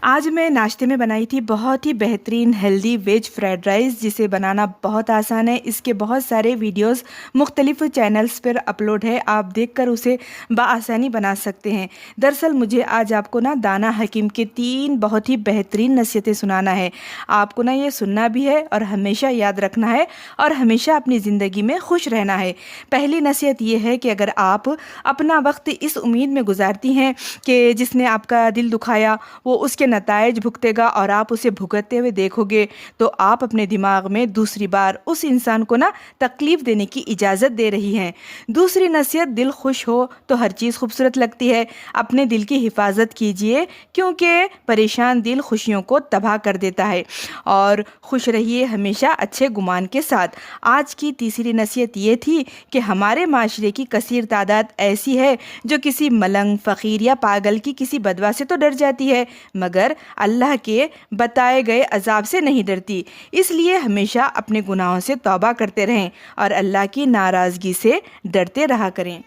آج میں ناشتے میں بنائی تھی بہت ہی بہترین ہیلدی ویج فرائیڈ رائس، جسے بنانا بہت آسان ہے۔ اس کے بہت سارے ویڈیوز مختلف چینلز پر اپلوڈ ہے، آپ دیکھ کر اسے بآسانی بنا سکتے ہیں۔ دراصل مجھے آج آپ کو دانا حکیم کے 3 بہت ہی بہترین نصیحتیں سنانا ہے۔ آپ کو یہ سننا بھی ہے اور ہمیشہ یاد رکھنا ہے اور ہمیشہ اپنی زندگی میں خوش رہنا ہے۔ پہلی نصیحت یہ ہے کہ اگر آپ اپنا وقت اس امید میں گزارتی ہیں کہ جس نے آپ کا دل دکھایا وہ اس کے نتائج بھگتے گا اور آپ اسے بھگتتے ہوئے دیکھو گے، تو آپ اپنے دماغ میں دوسری بار اس انسان کو تکلیف دینے کی اجازت دے رہی ہیں۔ دوسری نصیحت، دل خوش ہو تو ہر چیز خوبصورت لگتی ہے۔ اپنے دل کی حفاظت کیجئے، کیونکہ پریشان دل خوشیوں کو تباہ کر دیتا ہے۔ اور خوش رہیے ہمیشہ اچھے گمان کے ساتھ۔ آج کی تیسری نصیحت یہ تھی کہ ہمارے معاشرے کی کثیر تعداد ایسی ہے جو کسی ملنگ، فقیر یا پاگل کی کسی بدوا سے تو ڈر جاتی ہے، مگر اللہ کے بتائے گئے عذاب سے نہیں ڈرتی۔ اس لیے ہمیشہ اپنے گناہوں سے توبہ کرتے رہیں اور اللہ کی ناراضگی سے ڈرتے رہا کریں۔